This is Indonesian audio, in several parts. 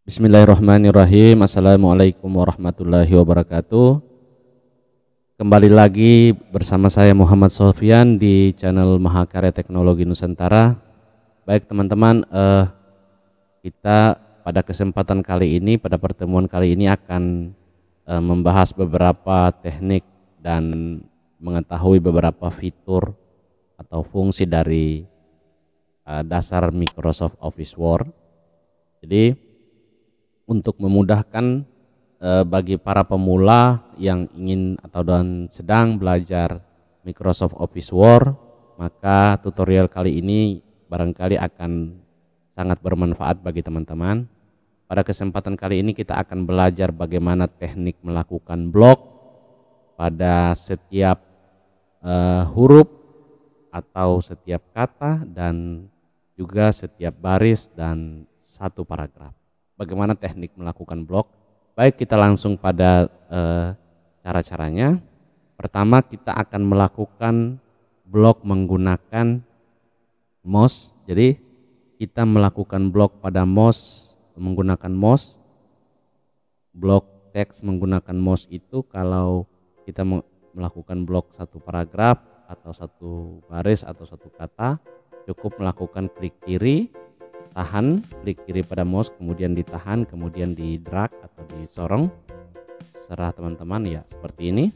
Bismillahirrahmanirrahim. Assalamualaikum warahmatullahi wabarakatuh. Kembali lagi bersama saya Muhammad Sofyan di channel Mahakarya Teknologi Nusantara. Baik teman-teman, kita pada kesempatan kali ini, pada pertemuan kali ini akan membahas beberapa teknik dan mengetahui beberapa fitur atau fungsi dari dasar Microsoft Office Word. Jadi untuk memudahkan bagi para pemula yang ingin atau sedang belajar Microsoft Office Word, maka tutorial kali ini barangkali akan sangat bermanfaat bagi teman-teman. Pada kesempatan kali ini kita akan belajar bagaimana teknik melakukan blok pada setiap huruf atau setiap kata dan juga setiap baris dan satu paragraf. Bagaimana teknik melakukan blok? Baik, kita langsung pada cara-caranya. Pertama, kita akan melakukan blok menggunakan mouse. Jadi kita melakukan blok pada mouse menggunakan mouse. Blok teks menggunakan mouse itu kalau kita melakukan blok satu paragraf atau satu baris atau satu kata, cukup melakukan klik kiri, tahan, klik kiri pada mouse, kemudian ditahan, kemudian di drag atau disorong. Serah teman-teman ya, seperti ini.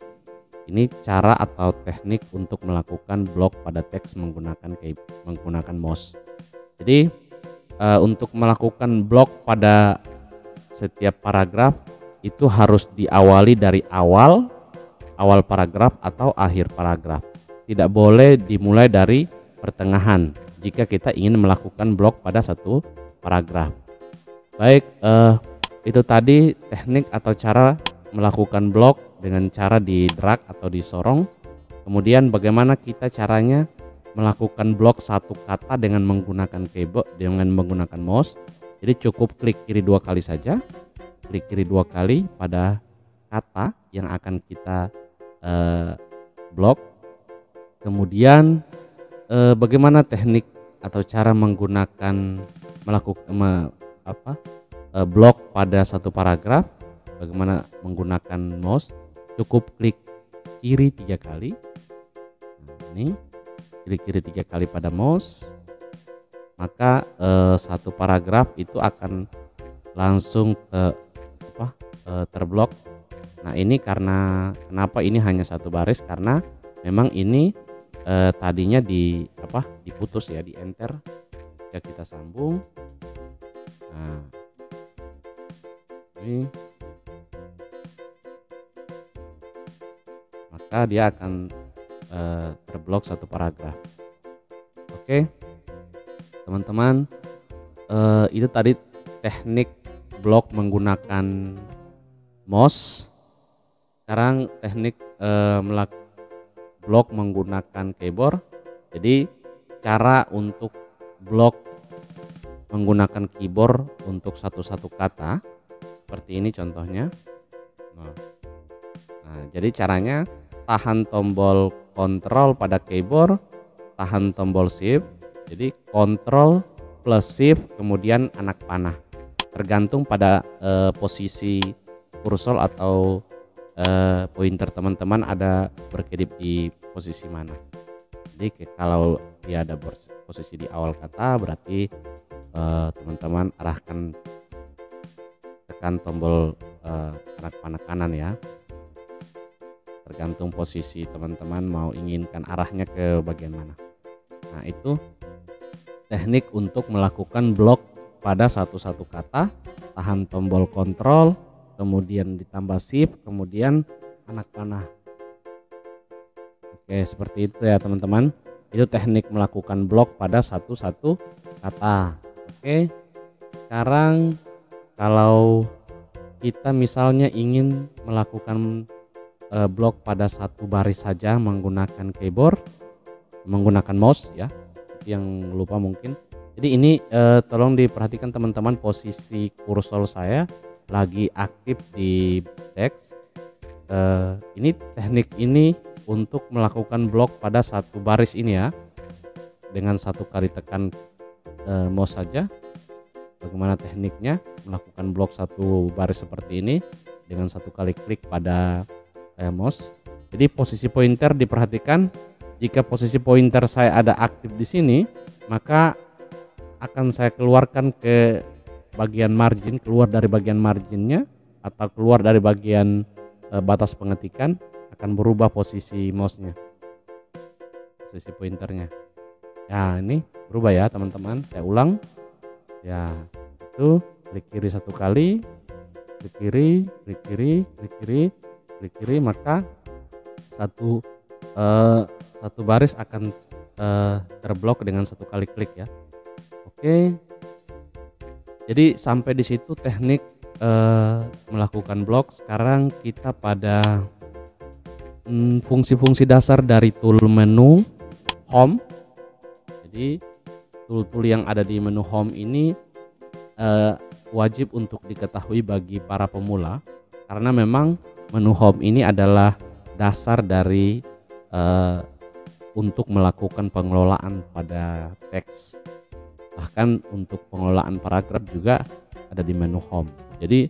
Ini cara atau teknik untuk melakukan blok pada teks menggunakan mouse. Jadi untuk melakukan blok pada setiap paragraf itu harus diawali dari awal paragraf atau akhir paragraf. Tidak boleh dimulai dari pertengahan jika kita ingin melakukan blok pada satu paragraf. Baik, itu tadi teknik atau cara melakukan blok dengan cara di drag atau disorong. Kemudian bagaimana kita caranya melakukan blok satu kata dengan menggunakan keyboard, dengan menggunakan mouse. Jadi cukup klik kiri 2 kali saja. Klik kiri 2 kali pada kata yang akan kita blok. Kemudian bagaimana teknik atau cara menggunakan blok pada satu paragraf, bagaimana menggunakan mouse, cukup klik kiri 3 kali. Ini klik kiri 3 kali pada mouse, maka satu paragraf itu akan langsung terblok. Nah, ini kenapa ini hanya satu baris, karena memang ini tadinya diputus ya, di enter. Jika kita sambung, nah ini maka dia akan terblok satu paragraf. Oke teman-teman, itu tadi teknik blok menggunakan mouse. Sekarang teknik blok menggunakan keyboard. Jadi cara untuk blok menggunakan keyboard untuk satu-satu kata seperti ini contohnya. Nah, jadi caranya tahan tombol kontrol pada keyboard, tahan tombol shift. Jadi kontrol plus shift kemudian anak panah. Tergantung pada posisi kursor atau pointer teman-teman ada berkedip di posisi mana. Jadi kalau dia ada posisi di awal kata, berarti teman-teman arahkan, tekan tombol anak panah kanan ya. Tergantung posisi teman-teman mau inginkan arahnya ke bagian mana. Nah, itu teknik untuk melakukan blok pada satu-satu kata. Tahan tombol kontrol, kemudian ditambah shift, kemudian anak panah. Oke, seperti itu ya teman-teman. Itu teknik melakukan blok pada satu-satu kata. Oke, sekarang kalau kita misalnya ingin melakukan blok pada satu baris saja menggunakan keyboard, menggunakan mouse ya, yang lupa mungkin. Jadi ini tolong diperhatikan teman-teman, posisi kursor saya lagi aktif di teks. Ini teknik ini untuk melakukan blok pada satu baris ini ya, dengan satu kali tekan mouse saja. Bagaimana tekniknya melakukan blok satu baris seperti ini dengan satu kali klik pada mouse. Jadi posisi pointer diperhatikan, jika posisi pointer saya ada aktif di sini, maka akan saya keluarkan ke bagian margin, keluar dari bagian marginnya atau keluar dari bagian batas pengetikan, akan berubah posisi mouse-nya, posisi pointernya. Ya, ini berubah ya teman-teman. Saya ulang. Ya, itu klik kiri satu kali, klik kiri, klik kiri, klik kiri, klik kiri, maka satu baris akan terblok dengan satu kali klik ya. Oke. Jadi sampai di situ teknik melakukan blok. Sekarang kita pada fungsi-fungsi dasar dari tool menu home. Jadi tool-tool yang ada di menu home ini wajib untuk diketahui bagi para pemula, karena memang menu home ini adalah dasar dari untuk melakukan pengelolaan pada teks. Bahkan untuk pengelolaan paragraf juga ada di menu home. Jadi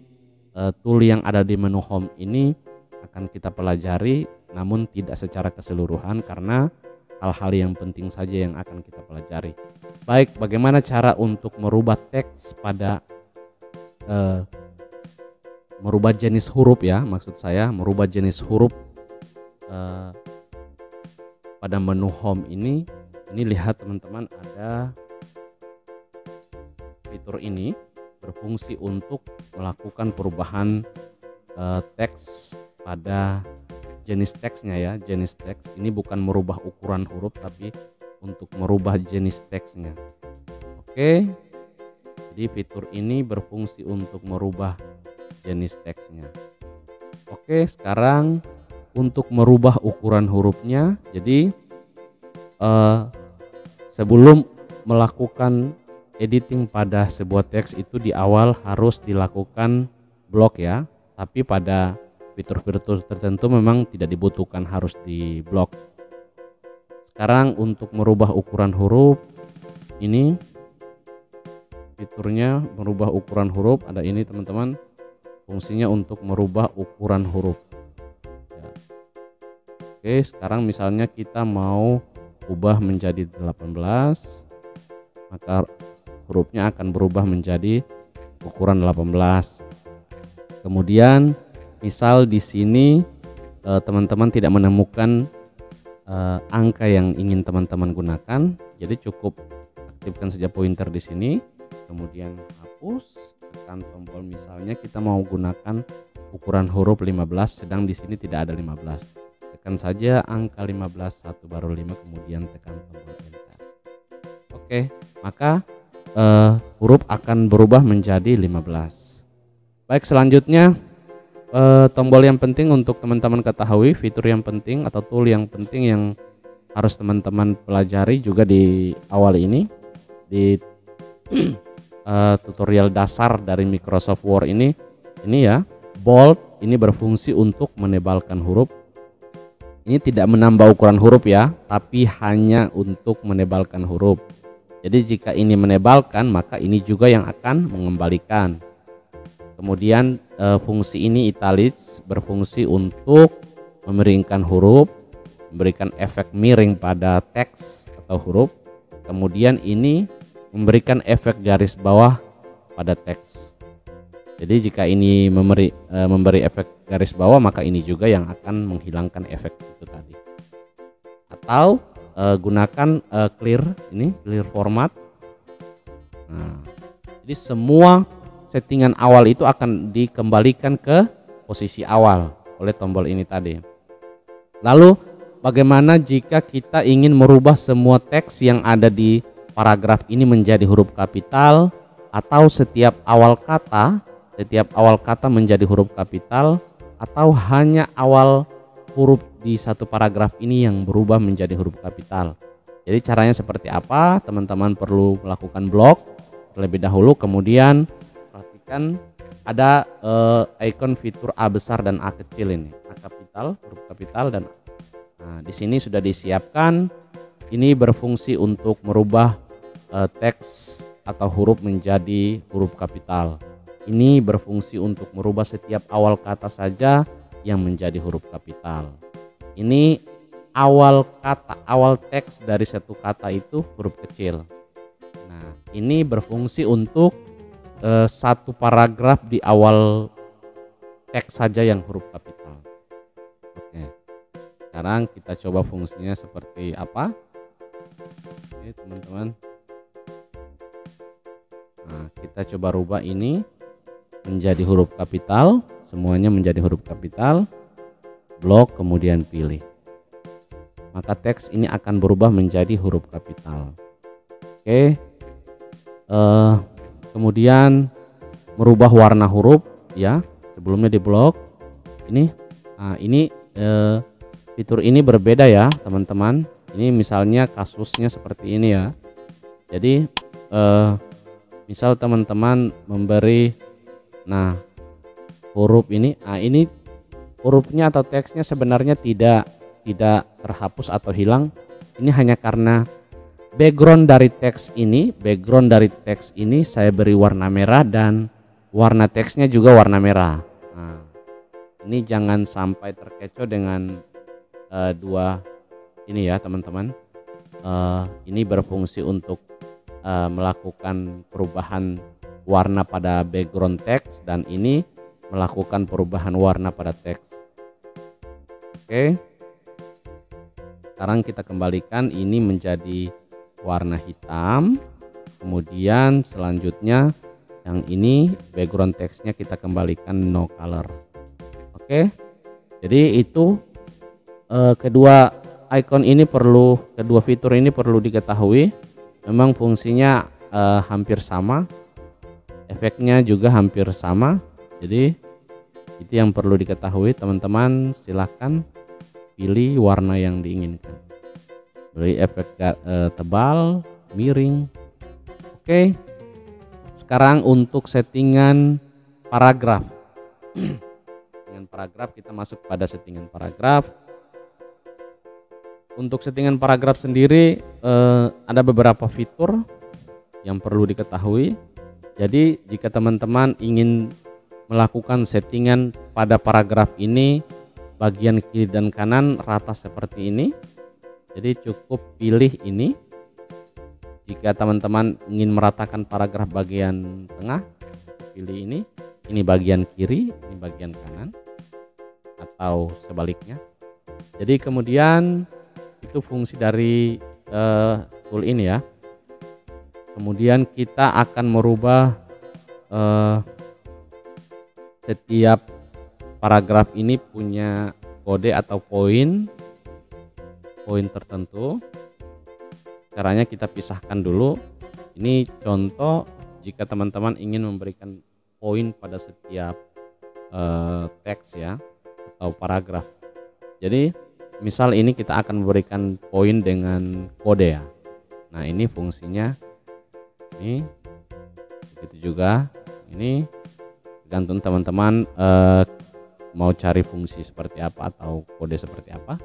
tool yang ada di menu home ini akan kita pelajari, namun tidak secara keseluruhan karena hal-hal yang penting saja yang akan kita pelajari. Baik, bagaimana cara untuk merubah teks pada merubah jenis huruf ya, maksud saya merubah jenis huruf pada menu home ini. Lihat teman-teman, ada fitur ini berfungsi untuk melakukan perubahan teks pada jenis teksnya ya. Jenis teks ini bukan merubah ukuran huruf, tapi untuk merubah jenis teksnya. Oke, jadi fitur ini berfungsi untuk merubah jenis teksnya. Oke, sekarang untuk merubah ukuran hurufnya. Jadi sebelum melakukan editing pada sebuah teks itu di awal harus dilakukan blok ya, tapi pada fitur-fitur tertentu memang tidak dibutuhkan harus di blok. Sekarang untuk merubah ukuran huruf, ini fiturnya merubah ukuran huruf, ada ini teman-teman, fungsinya untuk merubah ukuran huruf ya. Oke, sekarang misalnya kita mau ubah menjadi 18, maka hurufnya akan berubah menjadi ukuran 18. Kemudian misal di sini teman-teman tidak menemukan angka yang ingin teman-teman gunakan, jadi cukup aktifkan saja pointer di sini, kemudian hapus, tekan tombol. Misalnya kita mau gunakan ukuran huruf 15, sedang di sini tidak ada 15. Tekan saja angka 15 1 baru 5, kemudian tekan tombol enter. Oke, maka huruf akan berubah menjadi 15. Baik, selanjutnya tombol yang penting untuk teman-teman ketahui, fitur yang penting atau tool yang penting yang harus teman-teman pelajari juga di awal ini di tutorial dasar dari Microsoft Word ini ya. Bold ini berfungsi untuk menebalkan huruf. Ini tidak menambah ukuran huruf ya, tapi hanya untuk menebalkan huruf. Jadi jika ini menebalkan, maka ini juga yang akan mengembalikan. Kemudian fungsi ini italics berfungsi untuk memiringkan huruf, memberikan efek miring pada teks atau huruf. Kemudian ini memberikan efek garis bawah pada teks. Jadi jika ini memberi efek garis bawah, maka ini juga yang akan menghilangkan efek itu tadi. Atau gunakan clear format. Nah, jadi semua settingan awal itu akan dikembalikan ke posisi awal oleh tombol ini tadi. Lalu bagaimana jika kita ingin merubah semua teks yang ada di paragraf ini menjadi huruf kapital, atau setiap awal kata menjadi huruf kapital, atau hanya awal huruf di satu paragraf ini yang berubah menjadi huruf kapital. Jadi caranya seperti apa? Teman-teman perlu melakukan blok terlebih dahulu, kemudian perhatikan ada icon fitur A besar dan A kecil ini, A kapital, huruf kapital dan di sini sudah disiapkan. Ini berfungsi untuk merubah teks atau huruf menjadi huruf kapital. Ini berfungsi untuk merubah setiap awal kata saja yang menjadi huruf kapital. Ini awal kata, awal teks dari satu kata itu huruf kecil. Nah, ini berfungsi untuk satu paragraf di awal teks saja yang huruf kapital. Oke, sekarang kita coba fungsinya seperti apa. Oke teman-teman, nah kita coba rubah ini menjadi huruf kapital, semuanya menjadi huruf kapital, blok kemudian pilih, maka teks ini akan berubah menjadi huruf kapital. Oke, kemudian merubah warna huruf ya, sebelumnya di blok ini. Nah ini fitur ini berbeda ya teman-teman. Ini misalnya kasusnya seperti ini ya. Jadi misal teman-teman memberi, nah huruf ini, nah ini hurufnya atau teksnya sebenarnya tidak terhapus atau hilang. Ini hanya karena background dari teks ini saya beri warna merah dan warna teksnya juga warna merah. Nah, ini jangan sampai terkecoh dengan dua ini ya teman-teman. Ini berfungsi untuk melakukan perubahan warna pada background teks, dan ini melakukan perubahan warna pada teks. Oke, sekarang kita kembalikan ini menjadi warna hitam. Kemudian selanjutnya yang ini background teksnya kita kembalikan no color. Oke, jadi itu kedua fitur ini perlu diketahui. Memang fungsinya hampir sama, efeknya juga hampir sama. Jadi itu yang perlu diketahui teman-teman. Silahkan pilih warna yang diinginkan, beri efek tebal, miring. Oke, sekarang untuk settingan paragraf. Dengan paragraf kita masuk pada settingan paragraf. Untuk settingan paragraf sendiri ada beberapa fitur yang perlu diketahui. Jadi jika teman-teman ingin melakukan settingan pada paragraf ini, bagian kiri dan kanan rata seperti ini, jadi cukup pilih ini. Jika teman-teman ingin meratakan paragraf bagian tengah, pilih ini bagian kiri, ini bagian kanan, atau sebaliknya. Jadi kemudian itu fungsi dari tool ini ya. Kemudian kita akan merubah setiap paragraf ini punya kode atau poin tertentu. Caranya kita pisahkan dulu. Ini contoh jika teman-teman ingin memberikan poin pada setiap teks ya atau paragraf. Jadi misal ini kita akan memberikan poin dengan kode ya. Nah ini fungsinya ini, begitu juga ini, tergantung teman-teman mau cari fungsi seperti apa atau kode seperti apa.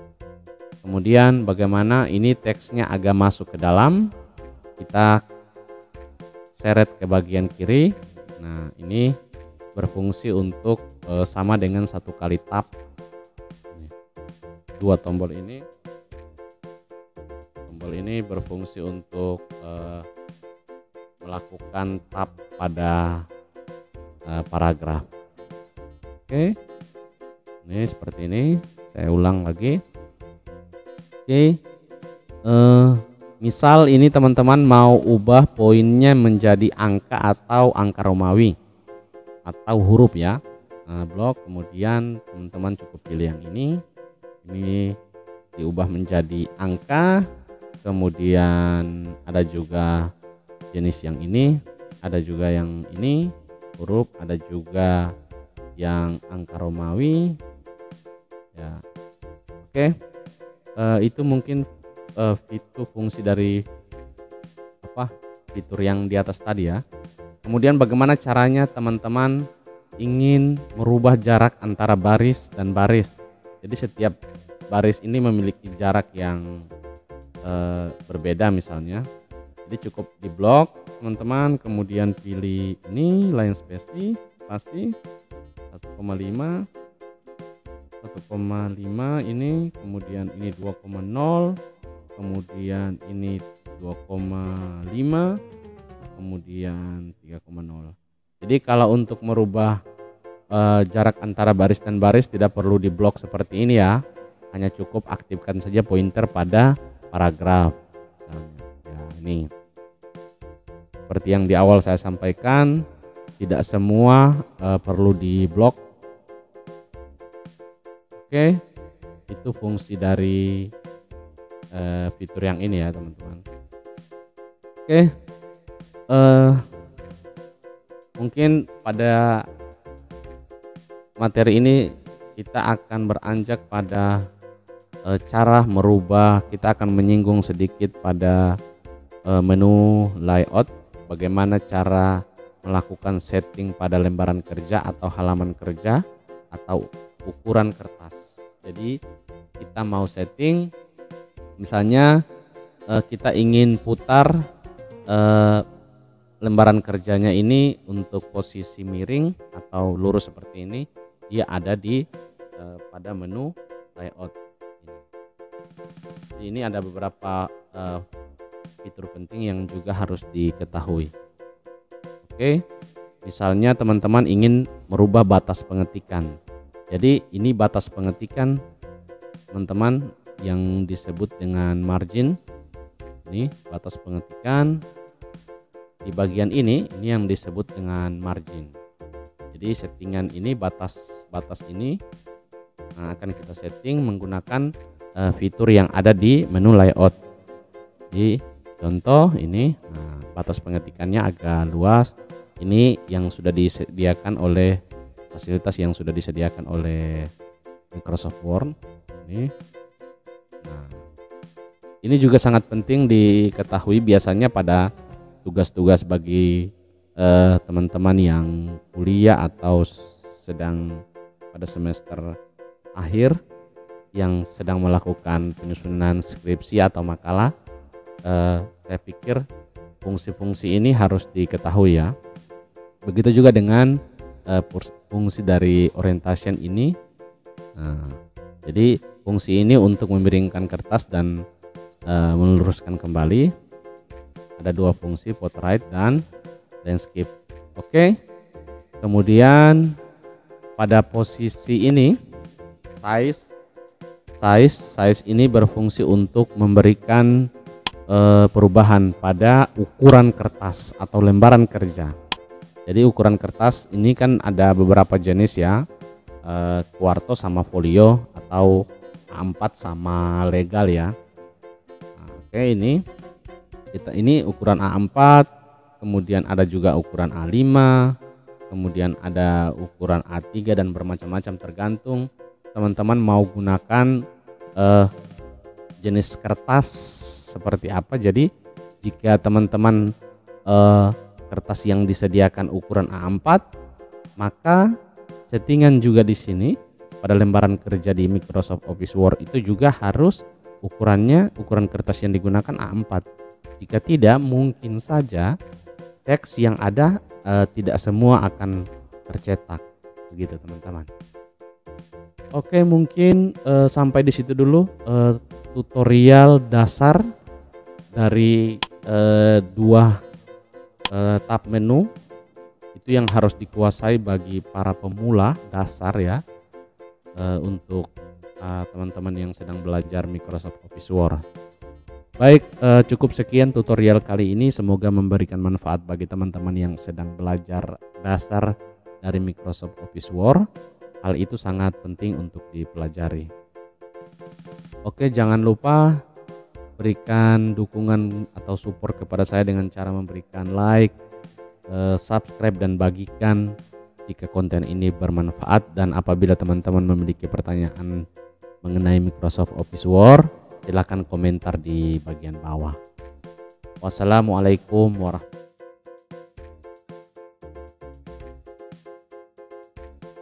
Kemudian bagaimana ini teksnya agak masuk ke dalam, kita seret ke bagian kiri. Nah ini berfungsi untuk sama dengan satu kali tap. Dua tombol ini berfungsi untuk melakukan tab pada paragraf. Oke, ini seperti ini. Saya ulang lagi. Oke, misal ini teman-teman mau ubah poinnya menjadi angka atau angka Romawi atau huruf ya. Nah, blok, kemudian teman-teman cukup pilih yang ini diubah menjadi angka. Kemudian ada juga jenis yang ini, ada juga yang ini huruf, ada juga yang angka Romawi ya. Oke, itu mungkin fitur fungsi dari fitur yang di atas tadi ya. Kemudian bagaimana caranya teman-teman ingin merubah jarak antara baris dan baris. Jadi setiap baris ini memiliki jarak yang berbeda misalnya. Jadi cukup di blok, teman-teman, kemudian pilih ini line spasi 1,5 ini, kemudian ini 2,0, kemudian ini 2,5, kemudian 3,0. Jadi kalau untuk merubah jarak antara baris dan baris tidak perlu diblok seperti ini ya, hanya cukup aktifkan saja pointer pada paragraf misalnya. Ya, ini seperti yang di awal saya sampaikan, tidak semua perlu diblok. Oke, itu fungsi dari fitur yang ini ya teman-teman. Oke, mungkin pada materi ini kita akan beranjak pada cara merubah. Kita akan menyinggung sedikit pada menu layout, bagaimana cara melakukan setting pada lembaran kerja atau halaman kerja atau ukuran kertas. Jadi kita mau setting, misalnya kita ingin putar lembaran kerjanya ini untuk posisi miring atau lurus seperti ini, dia ada di pada menu layout ini. Jadi ini ada beberapa fitur penting yang juga harus diketahui. Oke, misalnya teman-teman ingin merubah batas pengetikan. Jadi ini batas pengetikan teman-teman yang disebut dengan margin. Ini batas pengetikan. Di bagian ini yang disebut dengan margin. Jadi settingan ini batas ini akan kita setting menggunakan fitur yang ada di menu layout. Di contoh ini batas pengetikannya agak luas. Ini yang sudah disediakan oleh fasilitas yang sudah disediakan oleh Microsoft Word. Ini juga sangat penting diketahui biasanya pada tugas-tugas bagi teman-teman yang kuliah atau sedang pada semester akhir yang sedang melakukan penyusunan skripsi atau makalah. Saya pikir fungsi-fungsi ini harus diketahui ya. Begitu juga dengan fungsi dari orientation ini. Jadi fungsi ini untuk memiringkan kertas dan meluruskan kembali. Ada dua fungsi, portrait dan landscape. Oke. Kemudian pada posisi ini size ini berfungsi untuk memberikan perubahan pada ukuran kertas atau lembaran kerja. Jadi ukuran kertas ini kan ada beberapa jenis ya, quarto sama folio atau A4 sama legal ya. Oke, ini ukuran A4, kemudian ada juga ukuran A5, kemudian ada ukuran A3 dan bermacam-macam tergantung teman-teman mau gunakan jenis kertas seperti apa. Jadi jika teman-teman kertas yang disediakan ukuran A4, maka settingan juga di sini pada lembaran kerja di Microsoft Office Word itu juga harus ukuran kertas yang digunakan A4. Jika tidak, mungkin saja teks yang ada tidak semua akan tercetak, begitu teman-teman. Oke, mungkin sampai di situ dulu tutorial dasar dari dua tab menu itu yang harus dikuasai bagi para pemula dasar ya, untuk teman-teman yang sedang belajar Microsoft Office Word. Baik, cukup sekian tutorial kali ini, semoga memberikan manfaat bagi teman-teman yang sedang belajar dasar dari Microsoft Office Word. Hal itu sangat penting untuk dipelajari. Oke, jangan lupa berikan dukungan atau support kepada saya dengan cara memberikan like, subscribe dan bagikan jika konten ini bermanfaat. Dan apabila teman-teman memiliki pertanyaan mengenai Microsoft Office Word, silakan komentar di bagian bawah. Wassalamualaikum warahmatullahi wabarakatuh.